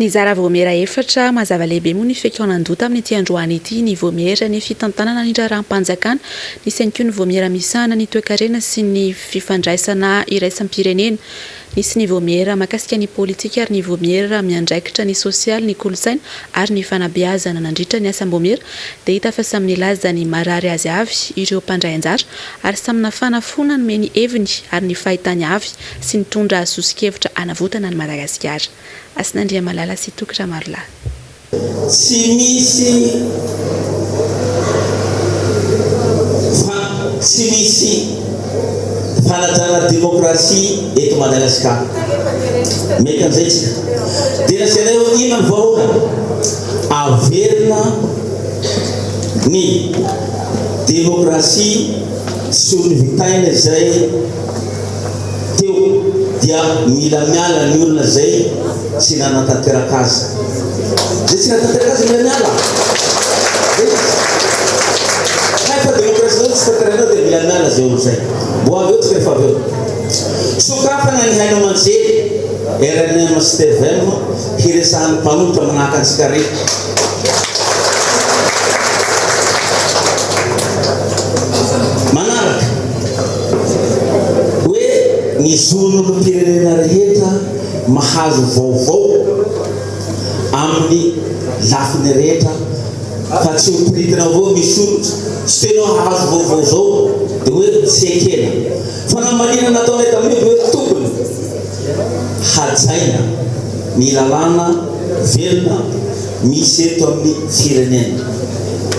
ny zara voamera efatra mazava lehibe moa ny fiakaonandota amin'ny ity androany ity ny voamera ny fitantanana ny raharam-panjakana ny sainko ny voamera misana ny toekarena sy ny fifandraisana iraisam-pirenena nisy ny voamera makasika ny politika ary ny voamera miandraikitra ny sosialy ny kolosaina ary ny fanabeazana nandritra ny asam-boamera dia hita fa samy nilaza ny marary azy avy ireo mpandray anjara ary samina fanafona ny meny heviny ary ny fahitany avy sy nitondra sosikevitra anavotana ny Madagasikara. Asinandria Malala sy Tokra Marla. Tsy misy fanajana demokrasia eto Madagasikara. Meka an'izay tsika. Dia nasy anareo inona ny vahoaka? Averina ny demokrasia sy ny vitaina izay teo dia mila miala ny olona zay tsy nanatanteraka azy zay tsy nanatanteraka azy mila miala fa démocratie tsy tanterana dia mila miala zay olo zay mbo avy eo tsy rehefa avy eo sokafana ny hainao manjery RNM STVM hiresahan'ny mpanolotra manahaka antsika rehetra manaraka hoe ny zon'olo pirenena rehetra mahazo vaovao amin'ny lafiny rehetra fa tsy hopiritina avao misy olo tsy tenao hahazo vaovao zao dia hoe tsy ekena fa namalina nataonay tamin'io hoe tokony hajaina ny lalàna velona misy eto amin'ny firenena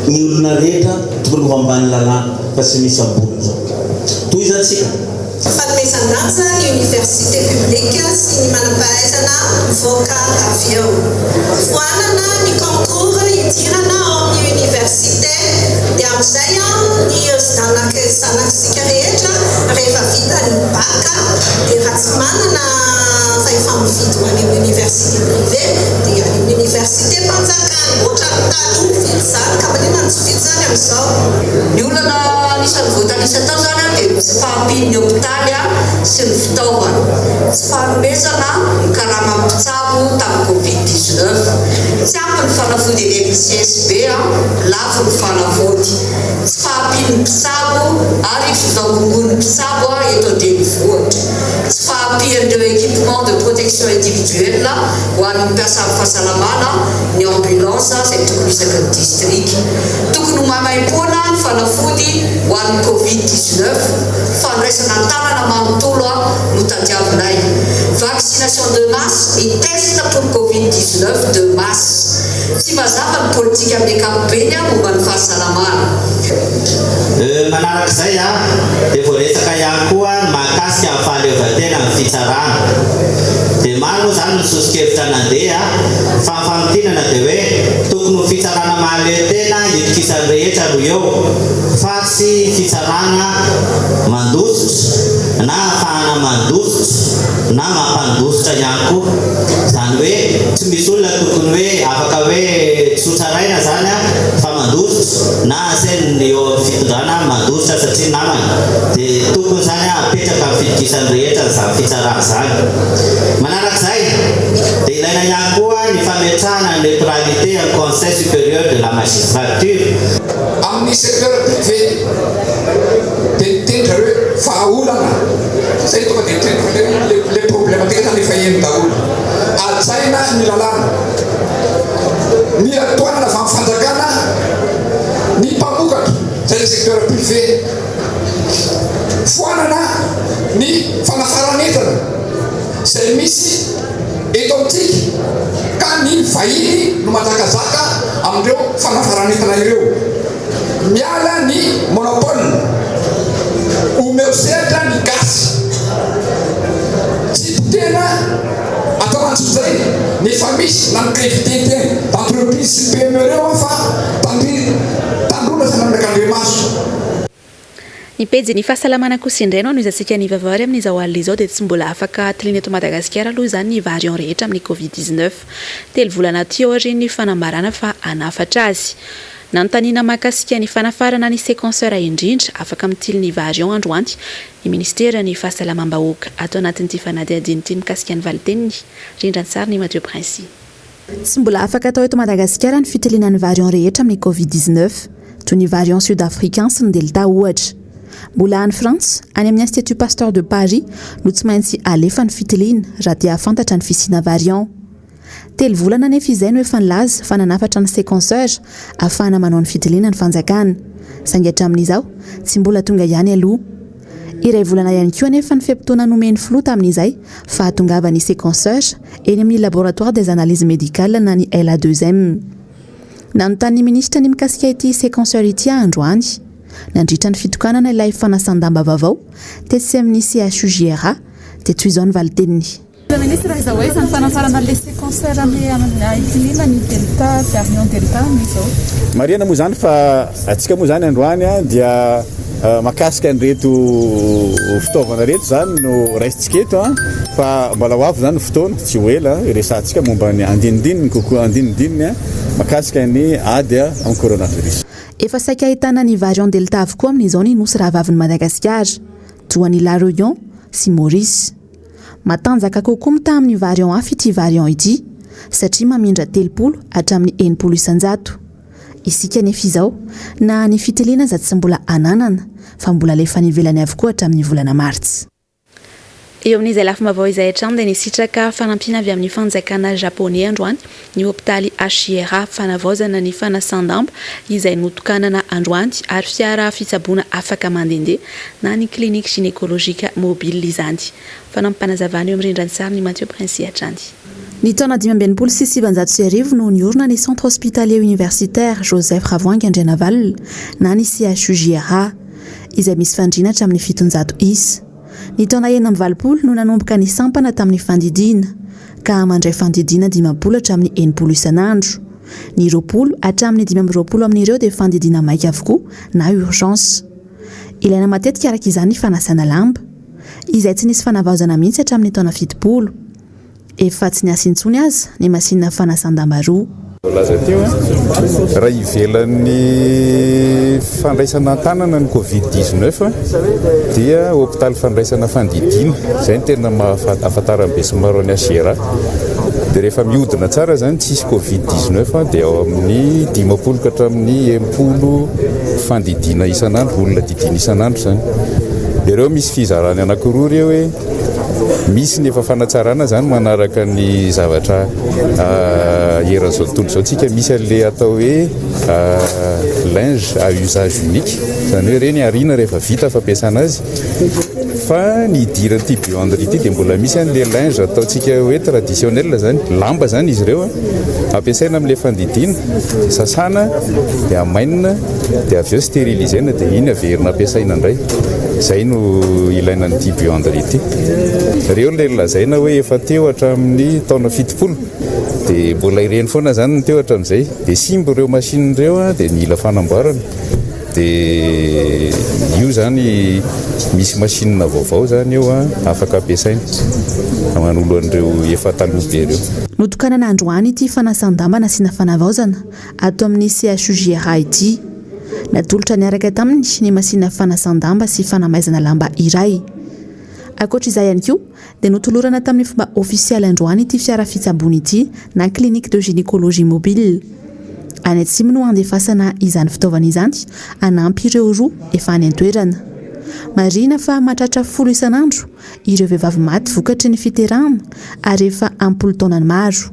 ny olona rehetra tokony ho ambany lalàna fa tsy misy ambony zao toy izantsika fanomezan-danja ny université publique sy ny manam-pahaizana mivoaka avy eo foanana ny concours idirana ao amin'ny université dia amin'izay ny zanak'isika rehetra rehefa vita ny baka dia raha tsy manana fahefa-mividy ho any amin'ny université privé dia any amin'ny université mpanjakany ohatra taloha mividy zany ka manena ny tsy vidy zany amin'izao ny olana anisan'ny voatanisa tao zany dia tsy fahampin'ny hôpitaly sy ny fitaovana tsy fanomezana ny karama mpitsabo tamin'ny covid-19 tsy ampy ny fanafody eny amin'ny CSB lafo ny fanafody tsy fahampin'ny mpitsabo ary fivaongongon'ny mpitsabo eto andrenivohitra tsy fahampian'ireo équipement de protection individuelle ho an'ny mpiasa amin'ny fahasalamana ny ambulance zay tokony isaky ny district tokony ho mamaim-poana ny fanafody ho an'ny covid-19 fandraisana tanana manontolo no tadiavinay vaccination de masse et test pour covid-19 de masse tsy mazava ny politika amin'ny ankapobeny momba ny fahasalamana manarak'izay dia voaresaka ihany koa mahakasika amin'ny fahaleovantena amin'ny fitsarana dia maro moa zany nisosokevitra nandeha fa fampitinana dia hoe tokony ho fitsarana mahaleo-tena itokisany rehetra ro eo fa tsy fitsarana mandositra na ahafahana mandositra na mampandositra ihany koa zany hoe tsy misy olona tokony hoe afaka hoe tsotsaraina zany fa mandositra na asainy eo amin'ny fitondrana mandositra satria namany dia tokony zany apetraka amin'ny fitokisany rehetra zany fitsarana zany manarak'izay dia ilaina ihany koa ny fametrahana ny neutralité amin'ny conseil supérieur de la magistrature amin'ny secteur privé dia tendra hoe fahaolana zay tonga dia tendra le problématika zany efa eny daholo ajaina ny lalàna ny atoanana avy amin'ny fanjakana ny mpamokatra zay le secteur privé foanana ny fanafaranetana zay misy eto amintsika ka ny vahiny no mazakazaka amin'ireo fanafaranetana ireo miala ny monopole omeo sehatra ny gasy tsy tena atao antsozay nefa misy nanikaividente d'entreprise sy PME reo fa tandrona sanamrakandremaso ny pejy ny fahasalamana kosa indray no izantsika ny vavary amin'izao alina izao dia tsy mbola afaka atilina eto Madagasikara aloha zany ny variant rehetra amin'ny covid-19 telo volana teo ary ny fanambarana fa anafatra azy nanontaniana mahakasika ny fanafarana ny séquenceur indrindra afaka mitily ny variant androanty ny ministera ny fahasalamam-bahoaka atao anatin'ity fanadihadiana ity mikasika ny valiteniny rindran-tsary ny Mathieu Princy tsy mbola afaka atao eto Madagasikara ny fitiliana ny variant rehetra amin'ny covid-19 toy ny variant sud-africain sy ny delta ohatra mbola any France any amin'ny Institut Pasteur de Paris no tsy maintsy alefa ny fitiliana raha dia afantatra ny fisiana variant telo volana nefa izay no efa nilaza fa nanafatra ny séquenceur ahafahana manao ny fitiliana ny fanjakana saingy hatramin'izao tsy mbola tonga ihany aloha iray volana ihany koa nefa ny fiampitoana nomeny filoha tamin'izay fa hatongava ny séquenceur eny amin'ny laboratoire des analyses médicales na ny LA2M nanontany ministra ny mikasika ity séquenceur ity androany nandritra ny fitokanana ilay fanasan-damba vaovao tesy amin'ny CHUGRA dia toy izao ny valiteniny ministra izao hoe isany fanafarana le séquenceur itilina ny delta variant delta izao mariana moa zany fa atsika moa zany androany dia makasika an'reto fitaovana reto zany no raisitsika eto fa mbola ho avy zany fotoana tsy ho ela resantsika momba ny andinidininy kokoa andinidininy makasika ny ady amin'ny coronavirus. Efa saika ahitana ny variant delta avokoa amin'izao ny nosy rahavavin'i Madagasikara toa ny La Réunion sy Maurice. Matanjaka kokoa mita amin'ny variant hafa ity variant ity satria mamindra 30 hatramin'ny 80 isanjato. Isika nefa izao na ny fitiliana za tsy mbola ananana fa mbola lefa nivelany avokoa hatramin'ny volana Martsa. Eo amin'izay lafim-baovao izay hatrany dia nisitraka fanampiana avy amin'ny fanjakana japonais androany ny hopitaly HIRA fanavaozana ny fanasan-damba izay notokanana androany ary fiara fitsaboana afaka mandehandeha na ny clinique gynécologique mobile izany. Fanampanazavana eo amin'ny rindran'ny sary ny Mathieu Prince hatrany. Ny taona 2016 no niorina ny centre hospitalier universitaire Joseph Ravoangy Andrianavalona na ny CHUJRA izay misy fandriana hatramin'ny 700 isa. Ny taona 2020 no nanomboka ny sampana tamin'ny fandidiana ka mandray fandidiana 50 hatramin'ny 80 isanandro. Ny 20 hatramin'ny 20 amin'ireo dia fandidiana maika avokoa na urgence. Ilaina matetika araka izany ny fanasana lamba izay tsy nisy fanavaozana mihitsy hatramin'ny taona 70. Efa tsy niasa intsony aza ny masinina fanasan-damba roa. Laza teo raha ivelan'ny fandraisana tanana ny Covid-19 dia hôpitaly fandraisana fandidiana izay ny tena ahafantaram-be somaro ny HIRA. Dia rehefa mihodina tsara zany tsisy Covid-19 dia ao amin'ny 50 ka hatramin'ny 80 fandidiana isanandro, olona didina isanandro zany. Dia ireo misy fizarany anankiroa ireo hoe misy ny efa fanatsarana zany manaraka ny zavatra eran'izao tontolo izao tsika misy an'le atao hoe linge à usage unique zany hoe reny arina rehefa vita fampiasana azy fa ny idiran'ity bioandry ity dia mbola misy an'le linge ataontsika hoe traditionnel zany lamba zany izy ireo ampiasaina amin'le fandidiana sasana dia amainina dia avy eo stérilisena dia iny averina ampiasaina indray. Izay no ilaina ny bioandry ity. Ireo le lazaina hoe efa teo hatramin'ny taona 70 dia mbola ireny foana zany ny teo hatramin'izay dia simba ireo machine ireo dia mila fanamboarana. Dia io zany misy machine vaovao zany eo afaka ampiasaina manolo an'ireo efa taloha be ireo. Notokanana androany ity fanasan-damba nasiana fanavaozana ato amin'ny CHUJRA ity. Natolotra niaraka taminy ny masinina fanasan-damba sy fanamaizana lamba iray. Ankoatra izay ihany koa dia notolorana tamin'ny fomba ofisialy androany ity fiara fitsaboana ity na clinique de gynécologie mobile. Any atsimo no andefasana izany fitaovana izany anampy ireo roa efa any an-toerana. Marina fa mahatratra 10 isanandro ireo vehivavy maty vokatry ny fiterahana ary efa ampolo taona maro.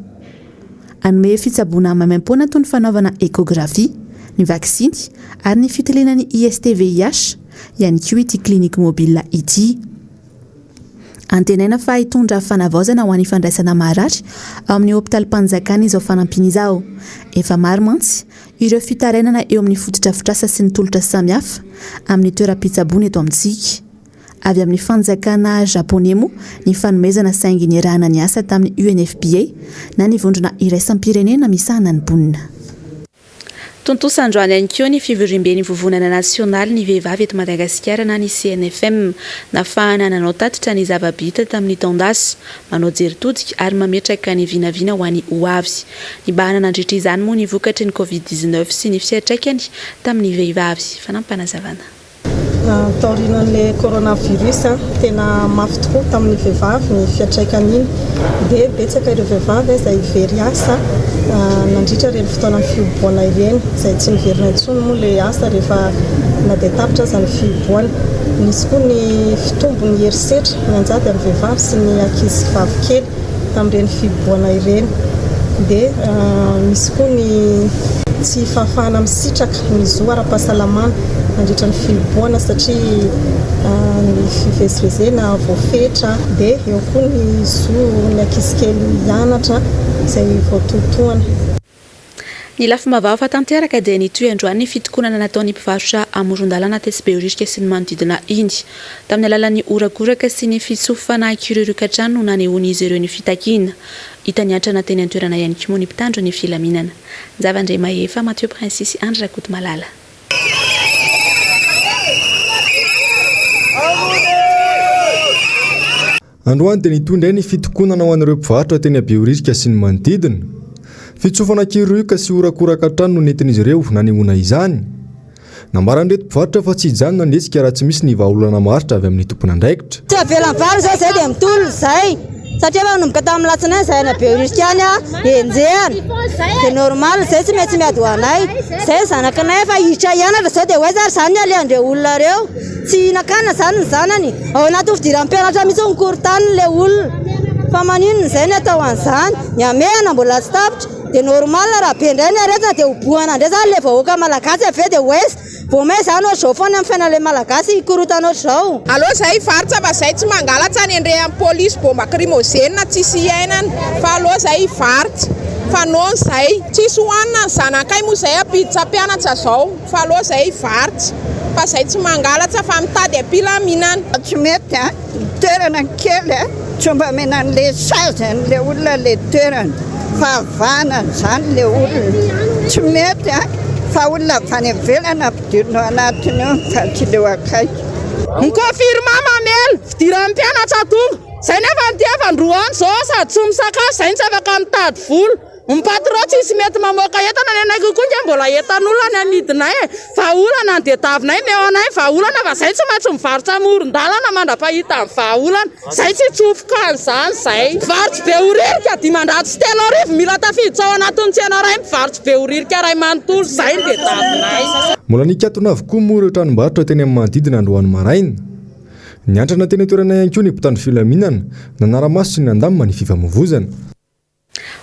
Anome fitsaboana maimaim-poana toy ny fanaovana échographie, ny vaksiny ary ny fitiliana ny IST-VIH ihany koa ity clinique mobile ity. Antenaina fa hitondra fanavaozana ho an'ny fandraisana marary ao amin'ny hôpitaly Mpanjakana izao fanampiana izao. Efa maro mantsy ireo fitarainana eo amin'ny fotodrafitrasa sy ny tolotra samihafa amin'ny toeram-pitsaboana eto amintsika. Avy amin'ny fanjakana japonais moa ny fanomezana saingy niarahana ny asa tamin'ny UNFPA na ny vondrona iraisam-pirenena misahana ny mponina. Tontosa androany ihany koa ny fivorim-ben'ny vovonana nasionaly ny vehivavy eto Madagasikara na ny CNFM nafahana nanao tatitra ny zava-bita tamin'ny taondasy manao jeritodika ary mametraka ny vinavina ho an'ny hoavy. Ny bahana nandritra izany moa ny vokatry ny Covid-19 sy ny fiantraikany tamin'ny vehivavy. Fanampanazavana. Taorinan'ilay coronavirus tena mafy tokoa tamin'ny vehivavy ny fiantraikany iny dia betsaka ireo vehivavy izay very asa nandritra ireny fotoana fihoboana ireny izay tsy miverina intsony moa ilay asa rehefa nadia tapitra aza ny fihoboana. Nisy koa ny fitombony herisetra ny anjady amin'ny vehivavy sy ny ankizy vavikely tamin'ireny fihoboana ireny. Dia misy koa ny tsy fahafahana misitraka ny zo ara-pahasalamana nandritra ny fihoboana satria ny fivezivezena voafetra dia eo koa ny zo ny ankizy kely hianatra izay voatotoana. Ny lafim-baovao fa tanteraka dia nitoy androany ny fitokonana nataon'ny mpivarotra amoron-dalana Tesbeorika sy ny manodidina Indy. Tamin'ny alalan'ny orakoraka sy ny fitsofana kirorokan-trano no nanehoan'izy ireo ny fitakiana. Hita niantrana teny an-toerana ihany koa moa ny mpitandro ny filaminana. Zavandray Mahefa, Mathieu Prince, Andra Rakoto Malala. androany dia nitondra ny fitokonana ho an'ireo mpivarotra teny Behoririka sy ny manodidina. Fitsofana kiroka sy orakoraka trano no nentin'izy ireo nanehoana izany. Nambaran'ireto mpivarotra fa tsy hijanona netsika raha tsy misy ny vahaolana maritra avy amin'ny tompon'andraikitra. Tsy avelam-bary zao zay dia mitolo zay satria manomboka tamin'ny latsinainy zay na Behoririka any enjehana dia normal zay tsy maintsy miady ho anay zay zanakanay efa hiditra hianatra zao dia hoe zary zany ny alehandreo olona reo tsy hihinan-kanina zany ny zanany ao anaty fidiram-pianatra mitsy nikorytany le olona fa maninona zay ny atao an'izany ny amehana mbola tsy tapitra dia normal raha be indray ny aretina dia hobohana indray zany le vahoaka malagasy ave dia hoe vomay zany ohatr' zao foana amin'ny fiainana le malagasy ikorotana ohatr' zao. Aloha zay varotsa fa zay tsy mangalatsy any andre amin'ny polisy bomba krimogène tsisy iainana fa aloha zay varotsa fa nohon zay tsisy hoanina ny zanakay moa zay apiditra mpianatra zao fa aloha zay varotsa fa zay tsy mangalatsa fa mitady apila mihinana. Tsy mety a toerana kely a tsy mba mena an'le sazany le olona le toerana fahavana zany le olona tsy mety a fa olona avany ivelana ampidirina anatiny io fa tsy leo akaiky. Mikofirma mamely fidiran'ny mpianatra tonga zay nefa nitiavandroany zao sady tsy misakafo zay tsy afaka mitady volo mipatron tsisy mety mamoaka entana ny anay kokoa nge mbola entan'olona ny amidinay vahaolana ny detavinay meonay vahaolana fa zay tsy maintsy mivarotra amoron-dalana mandrapahita amin'ny vahaolana zay tsy tsofoka an'izany zay varotsy Behoririka Dimandrato sy telo arivo mila tafiditra ao anatin'ny tsena ray mivarotsy Behoririka ray manontolo zay ny detavinay. Mbola nikatona avokoa moa ireo tranombarotra teny amin'ny manodidina androany maraina. Niantrana teny toerana ihany koa ny mpitandro filaminana nanaramaso sy ny andamina ny fifamoivoizana.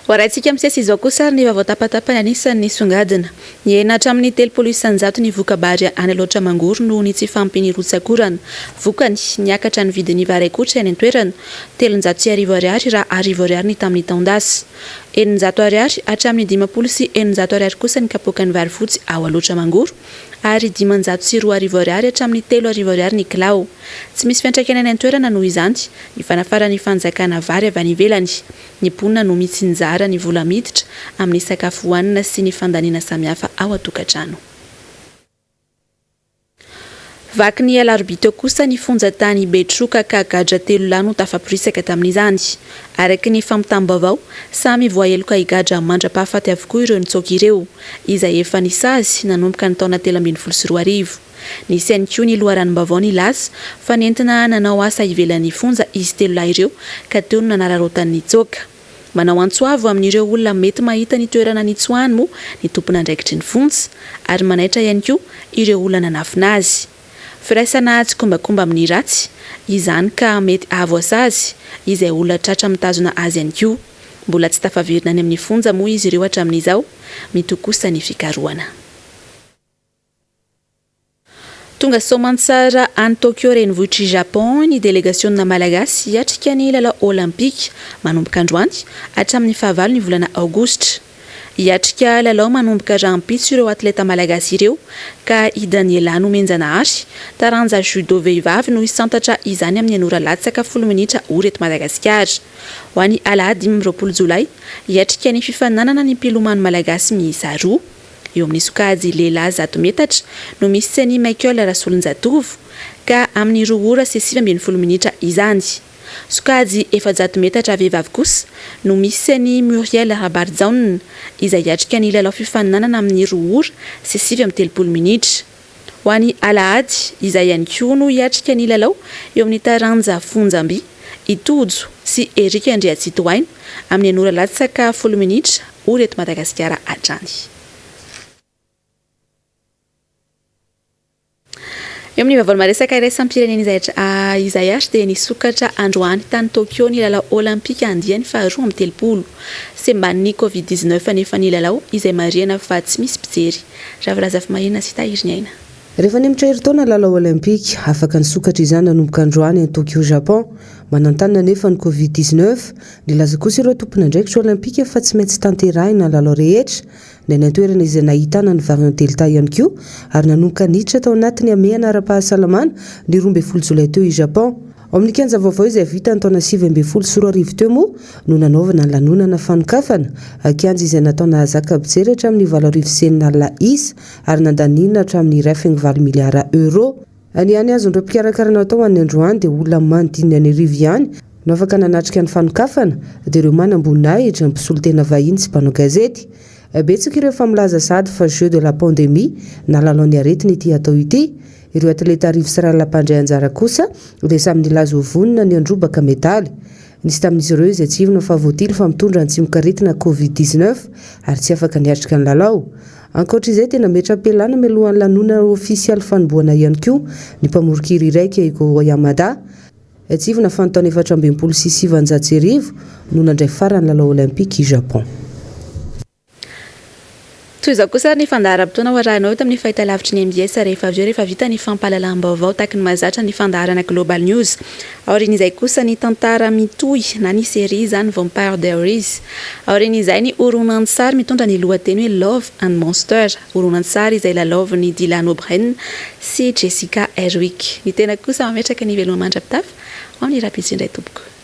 Horaintsika misesy izao kosa ny vaovao tapatapany anisan'ny nisongadina. Ny enatra amin'ny telopolo isanjato ny voka-bary any aloatra mangoro no ny tsy fampinirotsak'orana. Vokany niakatra ny vidin'ny varay-kotra eny an-toerana 300 ariary raha ariary ny tamin'ny taondasy. 900 ariary hatramin'ny 50 sy 900 ariary kosa ny kapoakan'ny vary fotsy ao aloatra mangoro ary 500 sy 2 ariary hatramin'ny 3 ariary ny kilao. Tsy misy fiantraikana any an-toerana noho izany ny fanafaran'ny fanjakana vary avy any ivelany. Ny ponina no mitsinjara ny vola miditra amin'ny sakafo hohanina sy ny fandaniana samihafa ao an-tokantrano. Vaky ny alarbito kosa ny fonjatany Betroka ka gadra 3 lano tafaporisaka tamin'izany. Araky ny fampitam-baovao, samy voaheloka higadra mandra-pahafaty avokoa ireo nitsoaka ireo, izay efa nisazy nanomboka ny taona 2024. Nisy ihany koa ny loharanom-baovao nilaza fa nentina nanao asa ivelan'ny fonja izy 3 lahy ireo ka teo no nanararotan'ny nitsoaka. Manao antsoavo amin'ireo olona mety mahita ny toerana nitsoahany moa ny tompon'andraikitry ny fonja ary manaitra ihany koa ireo olona nanafina azy. Firaisana tsy kombakomba amin'ny ratsy izany ka mety avoasa azy izay olona tratra mitazona azy ihany koa. Mbola tsy tafaverina any amin'ny fonja moa izy ireo hatramin'izao mitokosa ny fikarohana. Tonga soamantsara any Tokyo renivohitr'i Japon ny delegacionna malagasy hiatrika ny lalao olimpika manomboka androany hatramin'ny fahavalo ny volana aogositra. Hiatrika lalao manomboka rahampitso ireo atleta malagasy ireo ka i Daniela Nomenjanahary taranja judo vehivavy no hisantatra izany amin'ny anora latsaka 10 minitra oreto Madagasikara. Ho any alahady 20 jolay hiatrika ny fifananana ny mpilomano malagasy miisa 2. Eo amin'ny sokajy lehilahy 100 metatra no misy ny Michael Rasolonjatovo ka amin'ny 2 ora sy 20 minitra izany. Sokajy 100 metatra vehivavy kosa no misy ny Muriel Rabarzaun izay hiatrika ny lalao fifaninanana amin'ny 2 ora sy 30 minitra. Ho any alahady izay ihany koa no hiatrika ny lalao eo amin'ny taranja Fonjamby, Itojo sy Erika Andriatsitoaina amin'ny anora latsaka 10 minitra oreto Madagasikara hatrany. Eo amin'ny vaovao maresaka iraisam-pirenena izay ary dia nisokatra androany tany Tokyo ny lalao olimpika andiany faharoa amin'ny 30 semban'ny Covid-19 nefa ny lalao izay marihana fa tsy misy mpijery. Ravirazafa mahina sy tahiriny aina. Rehefa nimitra heritaona lalao olimpika afaka nisokatra izany nanomboka androany any Tokyo Japon manantanina nefa ny Covid-19 nilaza kosa ireo tompon'andraikitra olimpika fa tsy maintsy tanterahina lalao rehetra ny toerana izay nahitana ny variant delta ihany koa ary nanomboka niditra tao anatiny amehana ara-pahasalamana ny 12 jolay teo i Japon. Ao amin'ny kianja vaovao izay vita ny taona 2024 teo moa no nanaovana ny lanonana fanokafana kianja izay nataona zaka bijery hatramin'ny 4 sy 9 isa ary nandanina hatramin'ny 2.4 miliara euro. Any ihany azy ireo mpikarakarana tao any androany dia olona manodininy any arivo ihany no afaka nanatrika ny fanokafana dia ireo manam-boninahitra ny mpisolo tena vahiny sy mpanao gazety. Betsaka ireo famolaza sady fa jeu de la pandémie na lalao aretina ity atao ity. Ireo atleta arivo sy rahalam-pandray anjara kosa dia samy nilaza ho vonina ny androbaka medaly. Nisy tamin'izy ireo izay tsy ivona fa voatily fa mitondra ny tsimokaretina COVID-19 ary tsy afaka niatrika ny lalao. Ankoatra izay tena metra-pialana mialohan'ny lanona ofisialy fanombohana ihany koa ny mpamorokiry iraika Igo Yamada. Tsy ivona fa ny taona 2026 no nandray farany lalao olimpika i Japon. Toy izao kosa ny fandaharam-potoana ho arahinao tamin'ny fahitalavitry ny MBS rehefa vita ny fampahalalam-baovao taky ny mahazatra ny fandaharana Global News. Aorian'izay kosa ny tantara mitohy na ny série izany Vampire Diaries. Aorian'izay ny horonan-tsary mitondra ny lohateny hoe Love and Monster. Horonan-tsary izay lalaovin'ny Dylan O'Brien sy Jessica Erwick. Ny tena kosa mametraka ny veloma mandrapitafy ho amin'ny rapitsy indray tompoko.